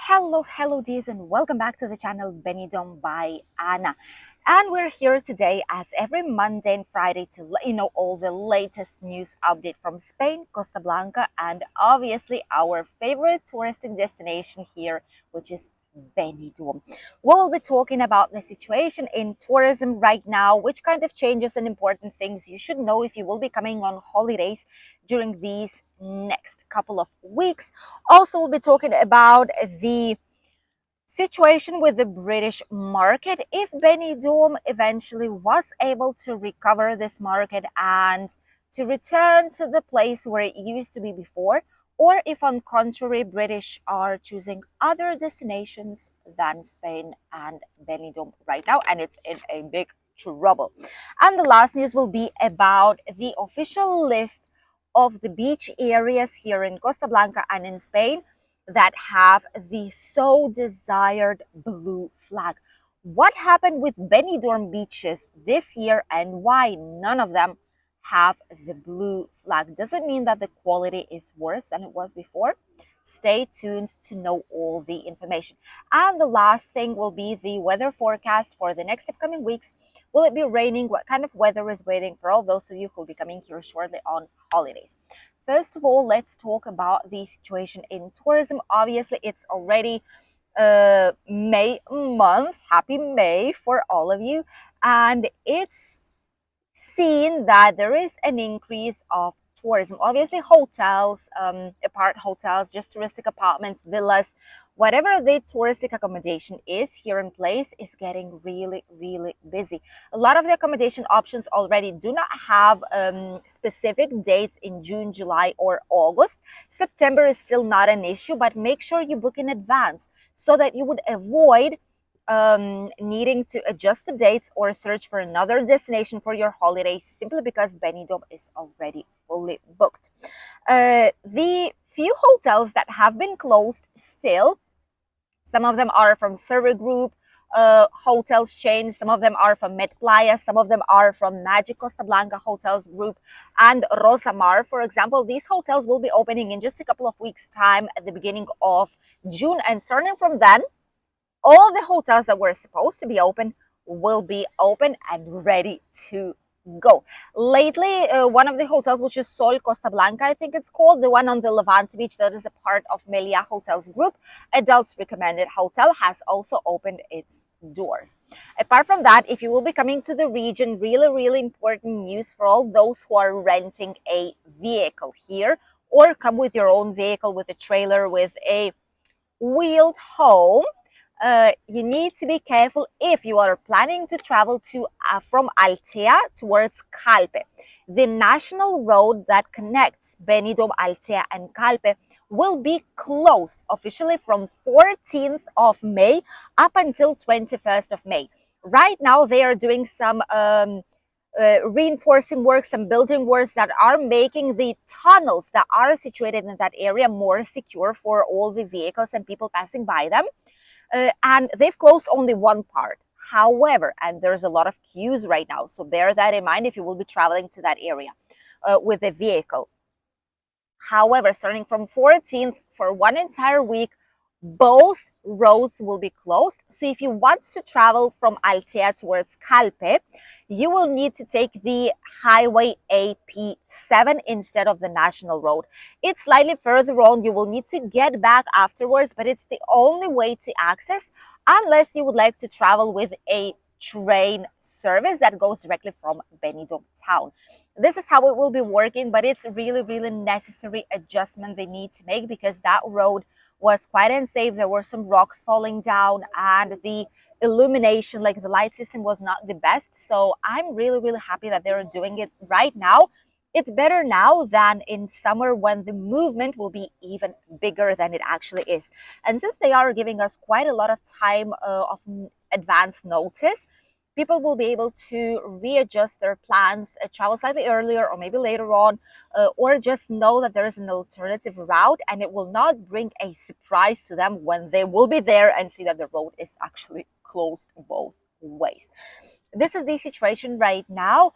Hello dears, and welcome back to the channel Benidorm by Anna. And we're here today as every Monday and Friday to let you know all the latest news update from Spain, Costa Blanca, and obviously our favorite touristic destination here, which is Benidorm. We'll be talking about the situation in tourism right now, which kind of changes and important things you should know if you will be coming on holidays during these next couple of weeks. Also, we'll be talking about the situation with the British market, if Benidorm eventually was able to recover this market and to return to the place where it used to be before, or if on contrary British are choosing other destinations than Spain and Benidorm right now, and it's in a big trouble. And the last news will be about the official list of the beach areas here in Costa Blanca and in Spain that have the so desired blue flag. What happened with Benidorm Beaches this year and why none of them have the blue flag? Does it mean that the quality is worse than it was before? Stay tuned to know all the information. And the last thing will be the weather forecast for the next upcoming weeks. Will it be raining? What kind of weather is waiting for all those of you who will be coming here shortly on holidays? First of all, let's talk about the situation in tourism. Obviously, it's already May month. Happy May for all of you. And it's seen that there is an increase of tourism. Obviously, hotels, apart hotels, just touristic apartments, villas, whatever the touristic accommodation is here in place is getting really busy. A lot of the accommodation options already do not have specific dates in June, July, or August. September is still not an issue, but make sure you book in advance so that you would avoid needing to adjust the dates or search for another destination for your holidays simply because Benidorm is already fully booked. The few hotels that have been closed still, some of them are from Server Group hotels chain, some of them are from Met Playa, some of them are from Magic Costa Blanca Hotels Group and Rosamar, for example. These hotels will be opening in just a couple of weeks' time at the beginning of June, and starting from then, all the hotels that were supposed to be open will be open and ready to go. Lately, one of the hotels, which is Sol Costa Blanca, I think it's called, the one on the Levante beach that is a part of Melia Hotels Group, adults recommended hotel, has also opened its doors. Apart from that, if you will be coming to the region, really important news for all those who are renting a vehicle here or come with your own vehicle, with a trailer, with a wheeled home. You need to be careful if you are planning to travel to from Altea towards Calpe. The national road that connects Benidorm, Altea, and Calpe will be closed officially from 14th of May up until 21st of May. Right now, they are doing some reinforcing works, some building works that are making the tunnels that are situated in that area more secure for all the vehicles and people passing by them. And they've closed only one part. However, and there's a lot of queues right now, so bear that in mind if you will be traveling to that area with a vehicle. However, starting from 14th for one entire week, both roads will be closed. So if you want to travel from Altea towards Calpe, you will need to take the highway AP7 instead of the national road. It's slightly further on. You will need to get back afterwards, but it's the only way to access unless you would like to travel with a train service that goes directly from Benidorm town. This is how it will be working, but it's really necessary adjustment they need to make because that road was quite unsafe. There were some rocks falling down and the illumination, like the light system, was not the best. So I'm really happy that they're doing it right now. It's better now than in summer when the movement will be even bigger than it actually is. And since they are giving us quite a lot of time of advance notice, people will be able to readjust their plans, travel slightly earlier or maybe later on, or just know that there is an alternative route and it will not bring a surprise to them when they will be there and see that the road is actually closed both ways. This is the situation right now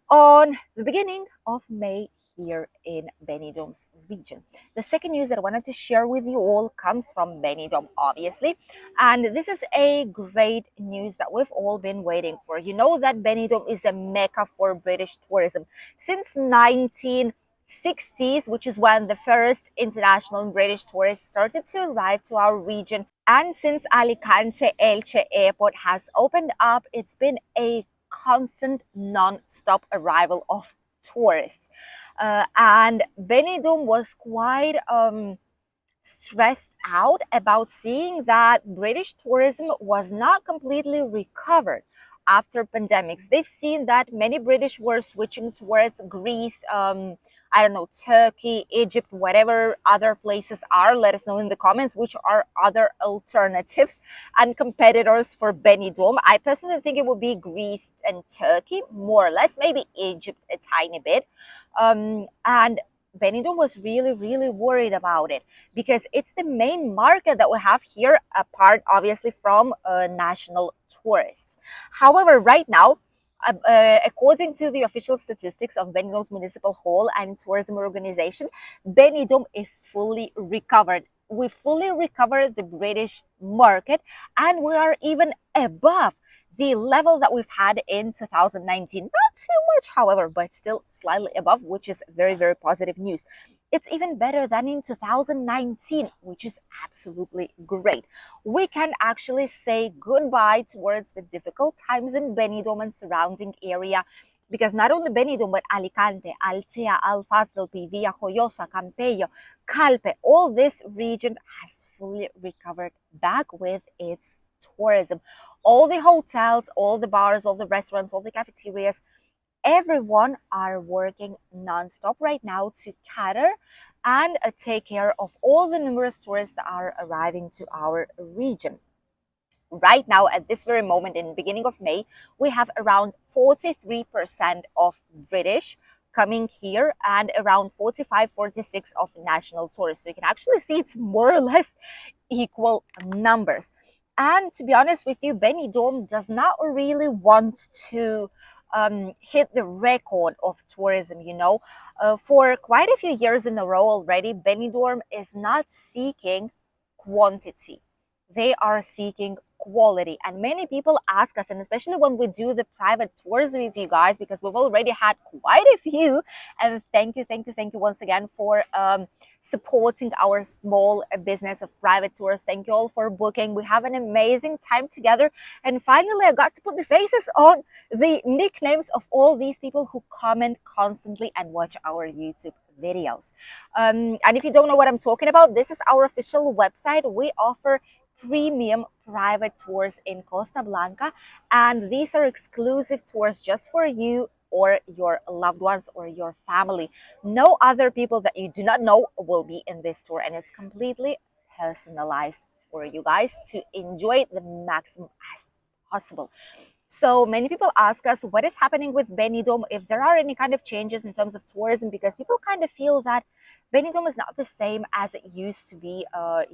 on the beginning of May here in Benidorm's region. The second news that I wanted to share with you all comes from Benidorm, obviously, and this is a great news that we've all been waiting for. You know that Benidorm is a mecca for British tourism since 1960s, which is when the first international British tourists started to arrive to our region. And since Alicante Elche Airport has opened up, it's been a constant non-stop arrival of tourists. And Benidorm was quite stressed out about seeing that British tourism was not completely recovered after pandemics. They've seen that many British were switching towards Greece, I don't know, Turkey, Egypt, whatever other places are. Let us know in the comments which are other alternatives and competitors for Benidorm. I personally think it would be Greece and Turkey, more or less, maybe Egypt a tiny bit. And Benidorm was really, really worried about it because it's the main market that we have here, apart obviously from national tourists. However, right now, according to the official statistics of Benidorm's Municipal Hall and Tourism Organization, Benidorm is fully recovered. We fully recovered the British market, and we are even above the level that we've had in 2019. Not too much, however, but still slightly above, which is very, very positive news. It's even better than in 2019, which is absolutely great. We can actually say goodbye towards the difficult times in Benidorm and surrounding area, because not only Benidorm, but Alicante, Altea, Alfaz del Pi, Villa Joyosa, Campello, Calpe, all this region has fully recovered back with its tourism. All the hotels, all the bars, all the restaurants, all the cafeterias, everyone are working non-stop right now to cater and take care of all the numerous tourists that are arriving to our region. Right now, at this very moment, in the beginning of May, we have around 43% of British coming here and around 45-46 of national tourists. So you can actually see it's more or less equal numbers. And to be honest with you, Benidorm does not really want to hit the record of tourism, you know. For quite a few years in a row already, Benidorm is not seeking quantity. They are seeking quality. And many people ask us, and especially when we do the private tours with you guys, because we've already had quite a few. And thank you, thank you, thank you once again for supporting our small business of private tours. Thank you all for booking. We have an amazing time together. And finally, I got to put the faces on the nicknames of all these people who comment constantly and watch our YouTube videos. And if you don't know what I'm talking about, this is our official website. We offer premium private tours in Costa Blanca, and these are exclusive tours just for you or your loved ones or your family. No other people that you do not know will be in this tour, and it's completely personalized for you guys to enjoy it the maximum as possible. So many people ask us what is happening with Benidorm, if there are any kind of changes in terms of tourism, because people kind of feel that Benidorm is not the same as it used to be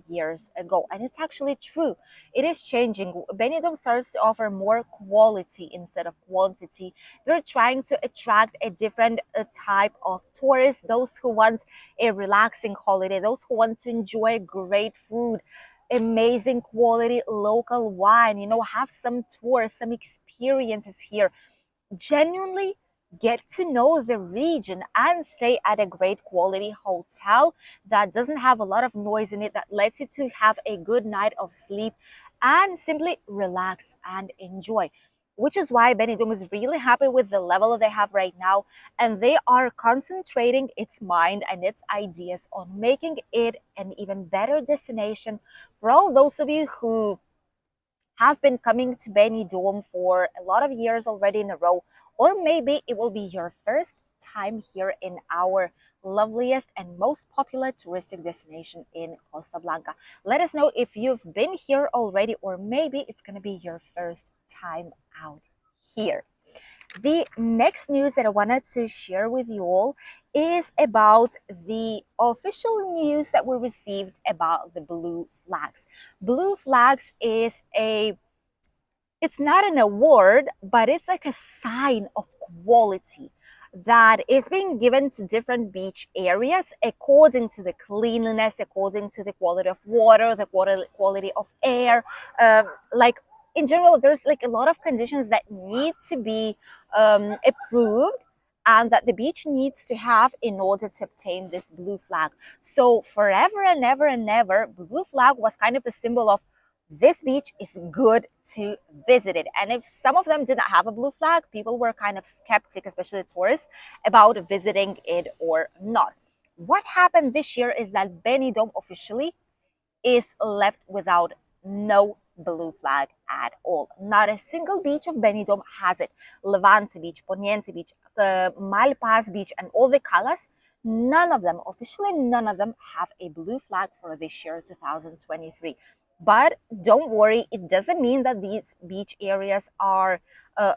years ago. And it's actually true. It is changing. Benidorm starts to offer more quality instead of quantity. They're trying to attract a different type of tourists, those who want a relaxing holiday, those who want to enjoy great food, amazing quality local wine, you know, have some tours, some experiences here, genuinely get to know the region and stay at a great quality hotel that doesn't have a lot of noise in it, that lets you to have a good night of sleep and simply relax and enjoy. Which is why Benidorm is really happy with the level that they have right now, and they are concentrating its mind and its ideas on making it an even better destination for all those of you who have been coming to Benidorm for a lot of years already in a row, or maybe it will be your first time here in our loveliest and most popular touristic destination in Costa Blanca. Let us know if you've been here already, or maybe it's going to be your first time out here. The next news that I wanted to share with you all is about the official news that we received about the Blue Flags. Blue Flags is it's not an award, but it's like a sign of quality. that is being given to different beach areas according to the cleanliness, according to the quality of water, the quality of air. Like in general, there's like a lot of conditions that need to be approved and that the beach needs to have in order to obtain this blue flag. So forever and ever and ever, blue flag was kind of a symbol of this beach is good to visit it. And if some of them did not have a blue flag, people were kind of skeptic, especially tourists, about visiting it or not. What happened this year is that Benidorm officially is left without no blue flag at all. Not a single beach of Benidorm has it. Levante Beach, Poniente Beach, Malpaz Beach, and all the Calas, none of them, officially none of them, have a blue flag for this year, 2023. But don't worry, it doesn't mean that these beach areas are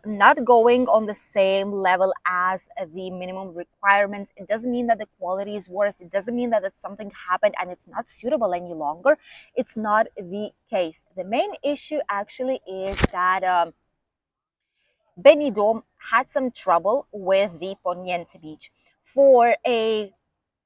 not going on the same level as the minimum requirements. It doesn't mean that the quality is worse. It doesn't mean that something happened and it's not suitable any longer. It's not the case. The main issue actually is that Benidorm had some trouble with the Poniente Beach. For a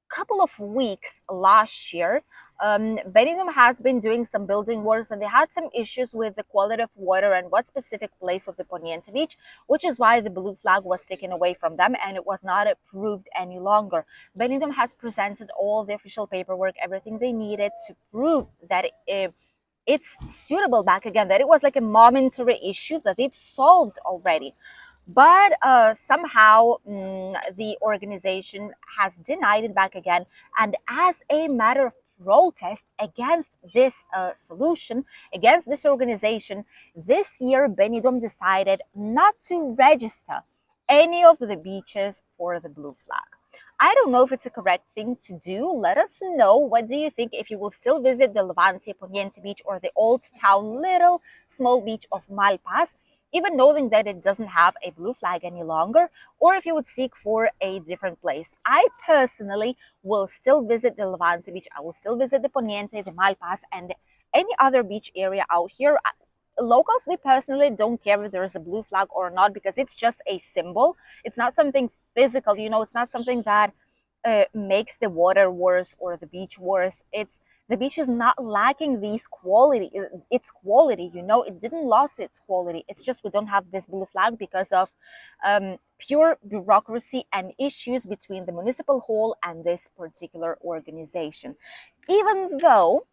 couple of weeks last year, Benidorm has been doing some building works and they had some issues with the quality of water and what specific place of the Poniente Beach, which is why the blue flag was taken away from them and it was not approved any longer. Benidorm has presented all the official paperwork, everything they needed to prove that it's suitable back again, that it was like a momentary issue that they've solved already. But somehow the organization has denied it back again. And as a matter of protest against this solution, against this organization, this year Benidorm decided not to register any of the beaches for the blue flag. I don't know if it's a correct thing to do. Let us know. What do you think, if you will still visit the Levante Poniente Beach or the old town little small beach of Malpaz, even knowing that it doesn't have a blue flag any longer, or if you would seek for a different place. I personally will still visit the Levante Beach. I will still visit the Poniente, the Malpaz, and any other beach area out here. Locals, we personally don't care if there's a blue flag or not because it's just a symbol. It's not something physical, it's not something that makes the water worse or the beach worse. It's the beach is not lacking its quality. It didn't lose its quality. It's just we don't have this blue flag because of pure bureaucracy and issues between the municipal hall and this particular organization. Even though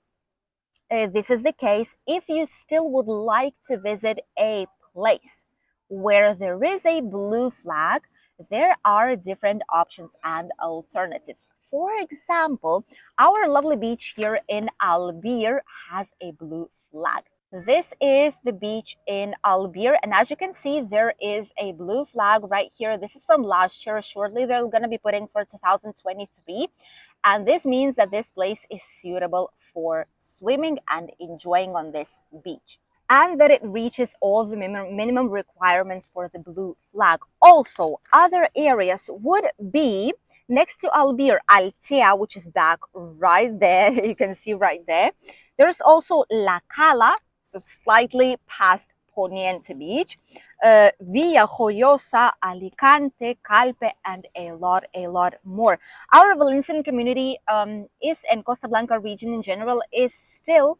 this is the case, if you still would like to visit a place where there is a blue flag, there are different options and alternatives. For example, our lovely beach here in Albir has a blue flag. This is the beach in Albir, and as you can see, there is a blue flag right here. This is from last year. Shortly, they're going to be putting for 2023. And this means that this place is suitable for swimming and enjoying on this beach, and that it reaches all the minimum requirements for the blue flag. Also, other areas would be next to Albir, Altea, which is back right there. You can see right there. There's also La Cala, so slightly past Poniente Beach, Villa Joyosa, Alicante, Calpe, and a lot more. Our Valencian community and Costa Blanca region in general is still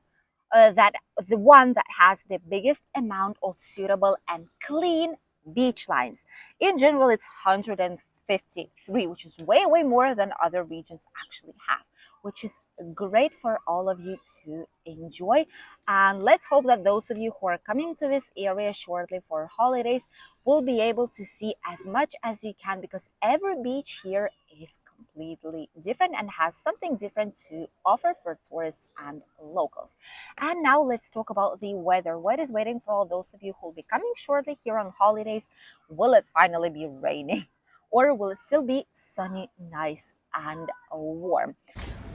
that the one that has the biggest amount of suitable and clean beach lines. In general, it's 153, which is way more than other regions actually have, which is great for all of you to enjoy. And let's hope that those of you who are coming to this area shortly for holidays will be able to see as much as you can, because every beach here is completely different and has something different to offer for tourists and locals. And now let's talk about the weather. What is waiting for all those of you who will be coming shortly here on holidays? Will it finally be raining? Or will it still be sunny, nice, and warm.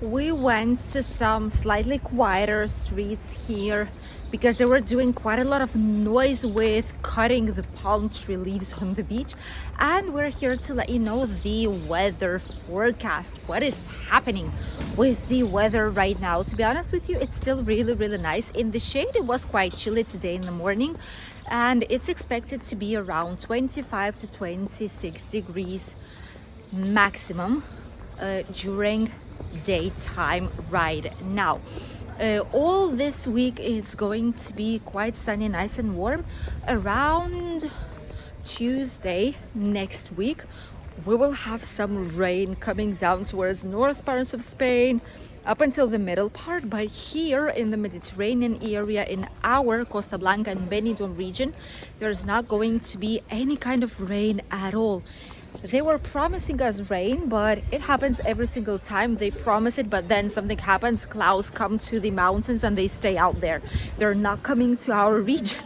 We went to some slightly quieter streets here because they were doing quite a lot of noise with cutting the palm tree leaves on the beach. And we're here to let you know the weather forecast, what is happening with the weather right now. To be honest with you, it's still really nice. In the shade, it was quite chilly today in the morning, and it's expected to be around 25 to 26 degrees maximum during daytime right now. All this week is going to be quite sunny, nice and warm. Around Tuesday next week, we will have some rain coming down towards north parts of Spain up until the middle part, but here in the Mediterranean area in our Costa Blanca and Benidorm region, there's not going to be any kind of rain at all. They were promising us rain, but it happens every single time they promise it, but then something happens. Clouds come to the mountains and they stay out there. They're not coming to our region.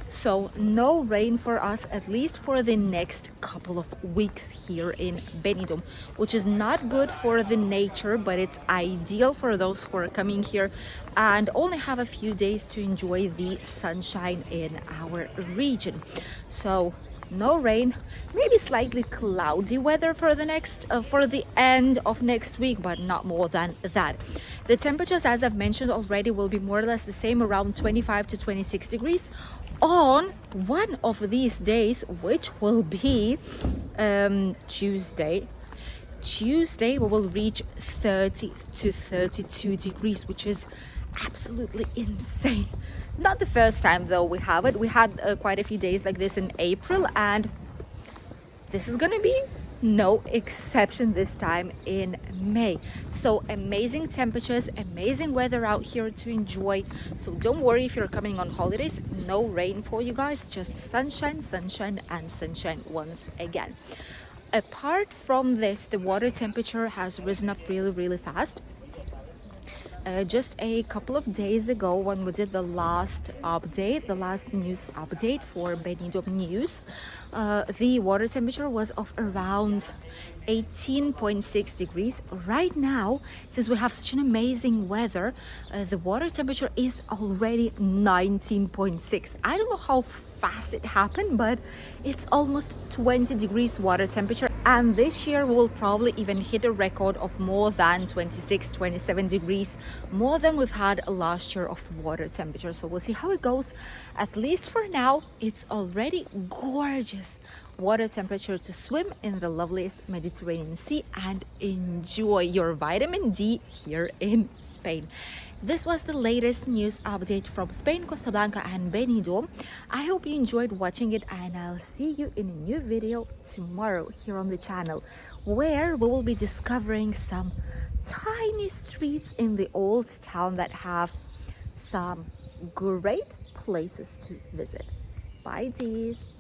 So no rain for us, at least for the next couple of weeks here in Benidorm, which is not good for the nature, but it's ideal for those who are coming here and only have a few days to enjoy the sunshine in our region. So no rain, maybe slightly cloudy weather for the end of next week, but not more than that. The temperatures, as I've mentioned already, will be more or less the same, around 25 to 26 degrees on one of these days, which will be Tuesday. We will reach 30 to 32 degrees, which is absolutely insane. Not the first time though we have it. We had quite a few days like this in April, and this is gonna be no exception this time in May. So amazing temperatures, amazing weather out here to enjoy. So don't worry if you're coming on holidays, no rain for you guys, just sunshine and sunshine once again. Apart from this, the water temperature has risen up really fast. Just a couple of days ago, when we did the last news update for Benidorm News, the water temperature was of around 18.6 degrees. Right now, since we have such an amazing weather, the water temperature is already 19.6. I don't know how fast it happened, but it's almost 20 degrees water temperature. And this year we will probably even hit a record of more than 26, 27 degrees, more than we've had last year of water temperature. So we'll see how it goes. At least for now, it's already gorgeous water temperature to swim in the loveliest Mediterranean Sea and enjoy your vitamin D here in Spain. This was the latest news update from Spain, Costa Blanca and Benidorm. I hope you enjoyed watching it, and I'll see you in a new video tomorrow here on the channel, where we will be discovering some tiny streets in the old town that have some great places to visit. Bye, dears.